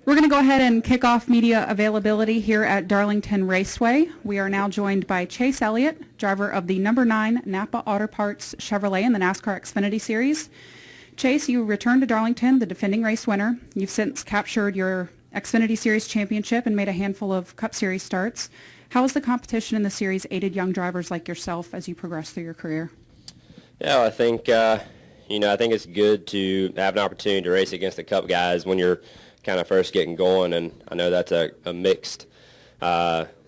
We're going to go ahead and kick off media availability here at Darlington Raceway. We are now joined by Chase Elliott, driver of the number 9 Napa Auto Parts Chevrolet in the NASCAR Xfinity Series. Chase, you returned to Darlington, the defending race winner. You've since captured your Xfinity Series championship and made a handful of Cup Series starts. How has the competition in the series aided young drivers like yourself as you progress through your career? Yeah, well, I think I think it's good to have an opportunity to race against the Cup guys when you're kind of first getting going, and I know that's a mixed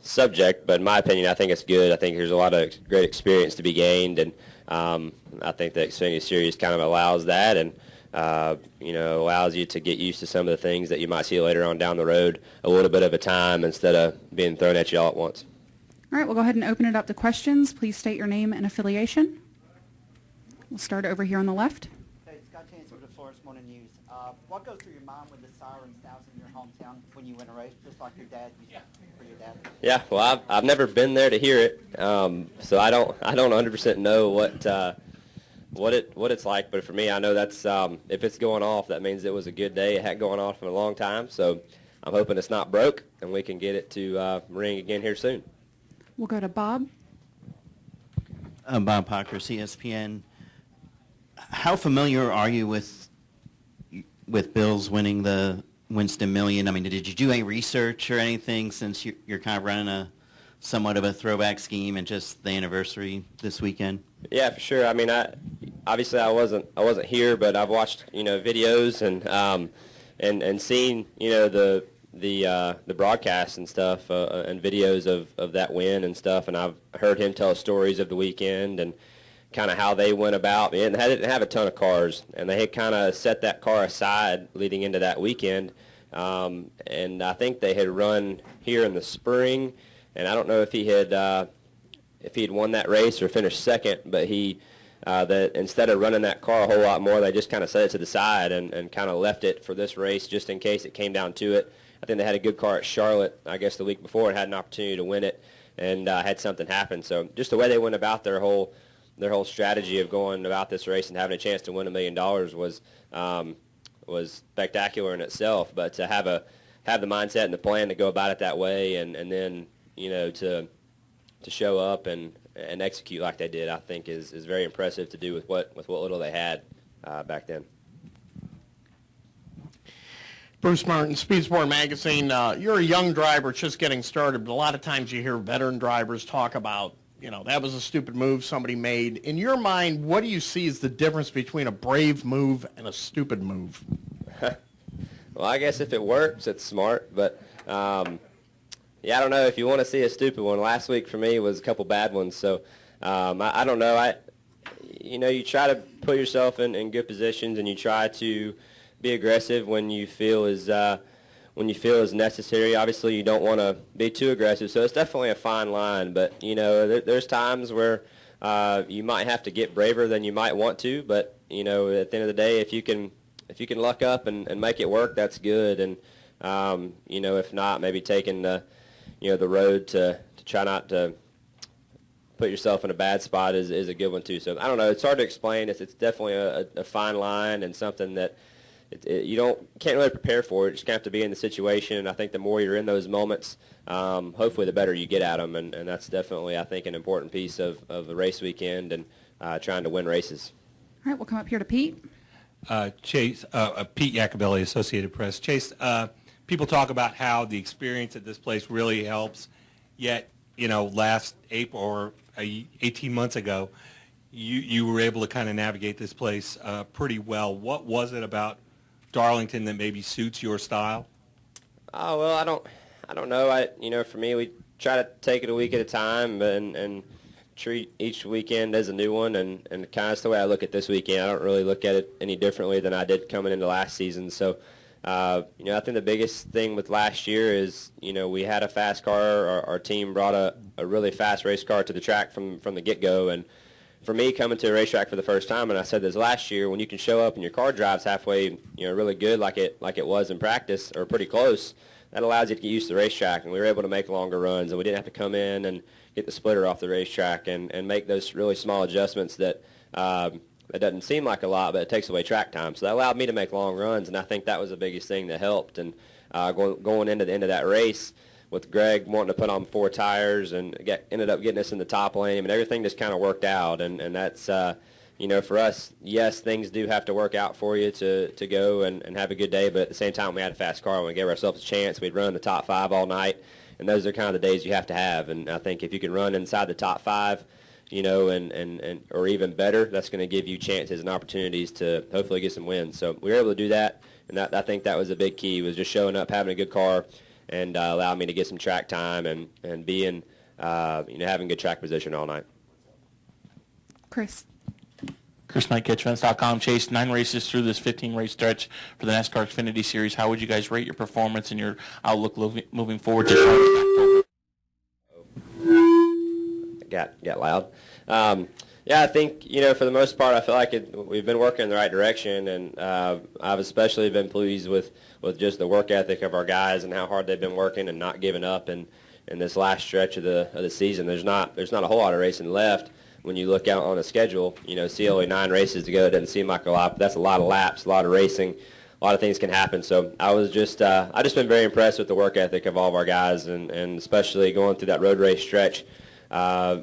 subject, but in my opinion, I think it's good. I think there's a lot of great experience to be gained, and I think the Xfinity Series kind of allows that, and allows you to get used to some of the things that you might see later on down the road a little bit of a time instead of being thrown at you all at once. All right, we'll go ahead and open it up to questions. Please state your name and affiliation. We'll start over here on the left. Hey, Scott Chancellor with the Florida Morning News. What goes through your mind when the siren sounds in your hometown when you win a race, just like your dad used to for your dad? Yeah, well, I've never been there to hear it, so I don't 100% know what it's like. But for me, I know that's if it's going off, that means it was a good day. It hadn't gone off in a long time, so I'm hoping it's not broke and we can get it to ring again here soon. We'll go to Bob. Bob Parker, CSPN. How familiar are you with Bill's winning the Winston Million? I mean, did you do any research or anything since you're kind of running a somewhat of a throwback scheme and just the anniversary this weekend? Yeah, for sure. I mean, I wasn't here, but I've watched videos and seen the broadcasts and stuff and videos of that win and stuff, and I've heard him tell stories of the weekend and kind of how they went about. And they didn't have a ton of cars, and they had kind of set that car aside leading into that weekend. And I think they had run here in the spring, and I don't know if he had won that race or finished second, but that instead of running that car a whole lot more, they just kind of set it to the side and kind of left it for this race just in case it came down to it. I think they had a good car at Charlotte, I guess, the week before and had an opportunity to win it, and had something happen. So just the way they went about their whole strategy of going about this race and having a chance to win $1 million was spectacular in itself. But to have the mindset and the plan to go about it that way, and then to show up and execute like they did, I think is very impressive to do with what little they had back then. Bruce Martin, Speed Sport Magazine. You're a young driver just getting started, but a lot of times you hear veteran drivers talk about, that was a stupid move somebody made. In your mind, what do you see as the difference between a brave move and a stupid move? Well, I guess if it works, it's smart. But, I don't know. If you want to see a stupid one, last week for me was a couple bad ones. So, I don't know. You try to put yourself in good positions, and you try to be aggressive when you feel is necessary. Obviously, you don't want to be too aggressive, so it's definitely a fine line. But there's times where you might have to get braver than you might want to. But at the end of the day, if you can luck up and make it work, that's good. And if not, maybe taking the road to try not to put yourself in a bad spot is a good one too. So I don't know. It's hard to explain. It's definitely a fine line and something that you can't really prepare for it. You just have to be in the situation, and I think the more you're in those moments, hopefully the better you get at them, and that's definitely, I think, an important piece of the race weekend and trying to win races. All right, we'll come up here to Pete. Chase, Pete Iacobelli, Associated Press. Chase, people talk about how the experience at this place really helps, yet, last April or 18 months ago, you were able to kind of navigate this place pretty well. What was it about Darlington that maybe suits your style? Oh, well, I don't know. For me, we try to take it a week at a time and treat each weekend as a new one, and kind of the way I look at this weekend. I don't really look at it any differently than I did coming into last season. So, I think the biggest thing with last year is, we had a fast car. Our team brought a really fast race car to the track from the get-go, and for me, coming to a racetrack for the first time, and I said this last year, when you can show up and your car drives halfway, really good like it was in practice or pretty close, that allows you to get used to the racetrack. And we were able to make longer runs, and we didn't have to come in and get the splitter off the racetrack and make those really small adjustments that it doesn't seem like a lot, but it takes away track time. So that allowed me to make long runs, and I think that was the biggest thing that helped. And going into the end of that race with Greg wanting to put on 4 tires and ended up getting us in the top lane. I mean, everything just kind of worked out, and that's, for us, yes, things do have to work out for you to go and have a good day, but at the same time, we had a fast car and we gave ourselves a chance. We'd run the top 5 all night, and those are kind of the days you have to have. And I think if you can run inside the top 5, or even better, that's going to give you chances and opportunities to hopefully get some wins. So we were able to do that, and I think that was a big key, was just showing up, having a good car, and allowed me to get some track time and being, having good track position all night. Chris. Chris Knight, CatchFence.com. Chase, 9 races through this 15-race stretch for the NASCAR Xfinity Series. How would you guys rate your performance and your outlook moving forward to Charlotte? Got loud. I think, for the most part, I feel like we've been working in the right direction, and I've especially been pleased with just the work ethic of our guys and how hard they've been working and not giving up in this last stretch of the season. There's not a whole lot of racing left. When you look out on the schedule, see only 9 races to go. It doesn't seem like a lot, but that's a lot of laps, a lot of racing, a lot of things can happen. So I just been very impressed with the work ethic of all of our guys, and especially going through that road race stretch.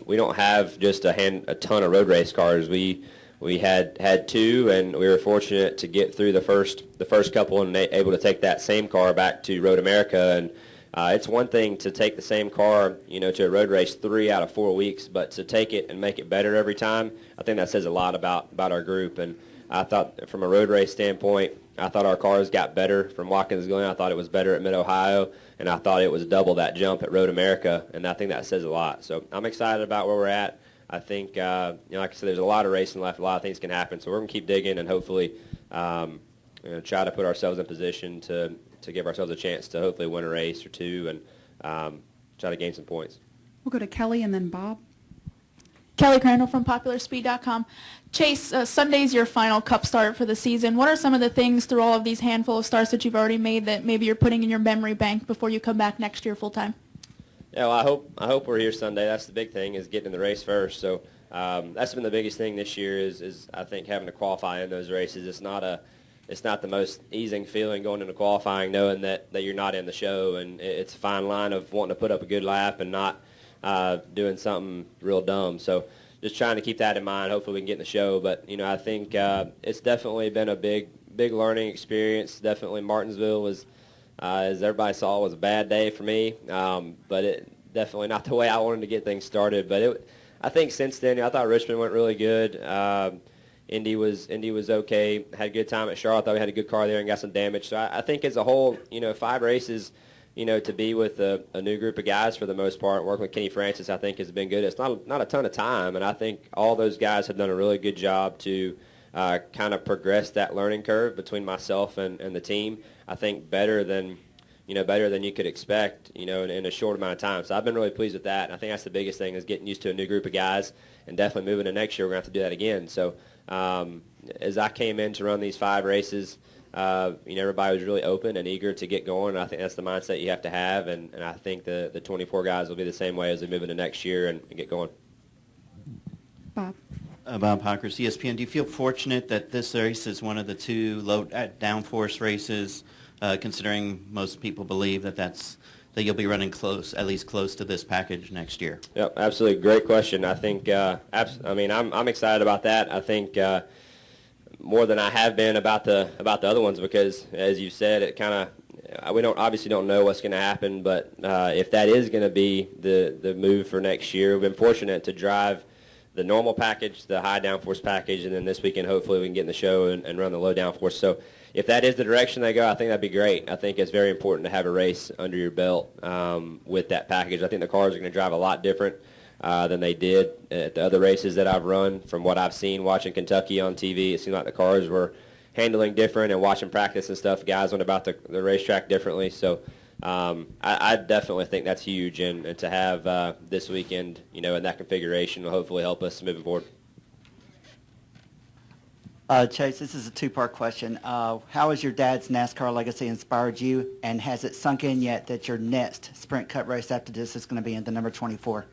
We don't have just a ton of road race cars. We had 2, and we were fortunate to get through the first couple and able to take that same car back to Road America. And it's one thing to take the same car, to a road race 3 out of 4 weeks, but to take it and make it better every time, I think that says a lot about our group. And I thought from a road race standpoint, I thought our cars got better from Watkins Glen. I thought it was better at Mid-Ohio, and I thought it was double that jump at Road America, and I think that says a lot. So I'm excited about where we're at. I think, like I said, there's a lot of racing left. A lot of things can happen, so we're going to keep digging and hopefully try to put ourselves in position to give ourselves a chance to hopefully win a race or 2 and try to gain some points. We'll go to Kelly and then Bob. Kelly Crandall from PopularSpeed.com. Chase, Sunday's your final Cup start for the season. What are some of the things through all of these handful of starts that you've already made that maybe you're putting in your memory bank before you come back next year full time? Yeah, well, I hope we're here Sunday. That's the big thing, is getting in the race first. So that's been the biggest thing this year is I think having to qualify in those races. It's not the most easing feeling going into qualifying, knowing that you're not in the show, and it's a fine line of wanting to put up a good lap and not doing something real dumb. So just trying to keep that in mind. Hopefully we can get in the show. But, I think it's definitely been a big learning experience. Definitely Martinsville was, as everybody saw, was a bad day for me. But it definitely not the way I wanted to get things started. But I think since then, I thought Richmond went really good. Indy was okay. Had a good time at Charlotte. Thought we had a good car there and got some damage. So I think as a whole, 5 races, to be with a new group of guys for the most part, working with Kenny Francis, I think has been good. It's not a ton of time, and I think all those guys have done a really good job to kind of progress that learning curve between myself and the team. I think better than you could expect, in a short amount of time. So I've been really pleased with that. And I think that's the biggest thing, is getting used to a new group of guys, and definitely moving to next year, we're going to have to do that again. So as I came in to run these 5 races, everybody was really open and eager to get going. And I think that's the mindset you have to have. And I think the 24 guys will be the same way as we move into next year and get going. Bob. Bob Hockers, ESPN. Do you feel fortunate that this race is one of the 2 low downforce races, considering most people believe that you'll be running at least close to this package next year? Yep, absolutely. Great question. I think, I'm excited about that. I think more than I have been about the other ones, because, as you said, it kind of, we obviously don't know what's going to happen, but if that is going to be the move for next year, we've been fortunate to drive the normal package, the high downforce package, and then this weekend hopefully we can get in the show and run the low downforce. So if that is the direction they go, I think that'd be great. I think it's very important to have a race under your belt with that package. I think the cars are going to drive a lot different than they did at the other races that I've run. From what I've seen watching Kentucky on TV, it seemed like the cars were handling different, and watching practice and stuff, guys went about the racetrack differently. So I definitely think that's huge, and to have this weekend, in that configuration will hopefully help us moving forward. Chase, this is a 2-part question. How has your dad's NASCAR legacy inspired you, and has it sunk in yet that your next Sprint Cup race after this is going to be in the number 24?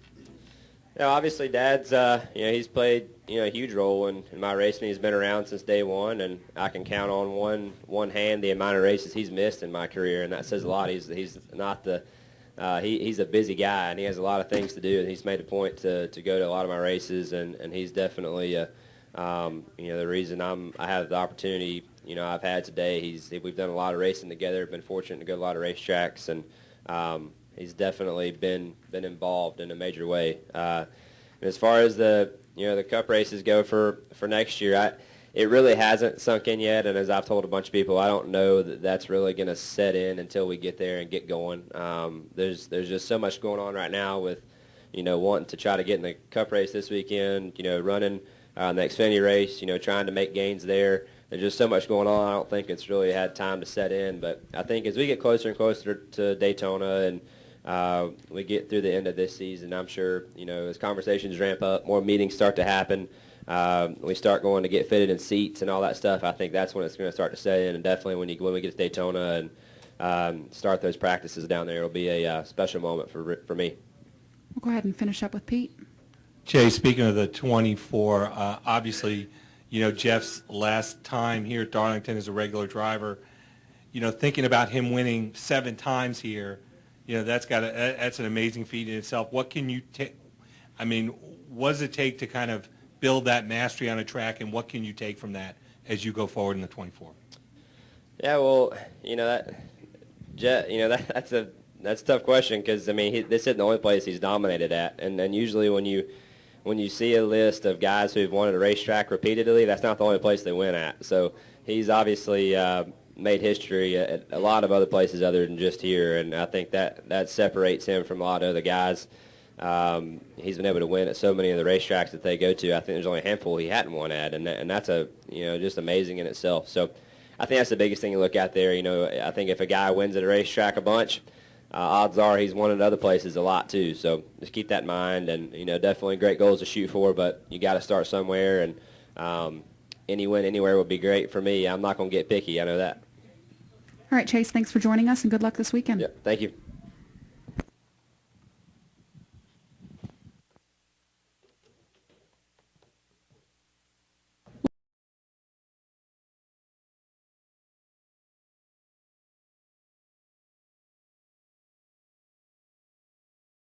Obviously, Dad's, he's played, a huge role in my racing. He's been around since day one, and I can count on one hand the amount of races he's missed in my career, and that says a lot. He's not the he's a busy guy, and he has a lot of things to do, and he's made a point to go to a lot of my races, and he's definitely, the reason I have the opportunity, I've had today. We've done a lot of racing together, been fortunate to go to a lot of racetracks, and he's definitely been involved in a major way. And as far as the Cup races go for next year, it really hasn't sunk in yet. And as I've told a bunch of people, I don't know that that's really going to set in until we get there and get going. There's just so much going on right now with wanting to try to get in the Cup race this weekend. Running the Xfinity race. Trying to make gains there. There's just so much going on. I don't think it's really had time to set in. But I think as we get closer and closer to Daytona and we get through the end of this season, I'm sure, as conversations ramp up, more meetings start to happen, we start going to get fitted in seats and all that stuff, I think that's when it's going to start to set in. And definitely when we get to Daytona and start those practices down there, it'll be a special moment for me. We'll go ahead and finish up with Pete. Jay, speaking of the 24, obviously, Jeff's last time here at Darlington as a regular driver, thinking about him winning 7 times here, that's an amazing feat in itself. What can you take? I mean, what does it take to kind of build that mastery on a track, and what can you take from that as you go forward in the 24? Yeah, well, that's a tough question because this isn't the only place he's dominated at, and usually when you see a list of guys who've won at a racetrack repeatedly, that's not the only place they win at. So he's obviously made history at a lot of other places other than just here, and I think that separates him from a lot of other guys. He's been able to win at so many of the racetracks that they go to. I think there's only a handful he hadn't won at, and that's just amazing in itself. So I think that's the biggest thing you look at there. I think if a guy wins at a racetrack a bunch, odds are he's won at other places a lot too. So just keep that in mind, and definitely great goals to shoot for, but you got to start somewhere, and any win anywhere would be great for me. I'm not going to get picky. I know that. All right, Chase, thanks for joining us, and good luck this weekend. Yeah, thank you.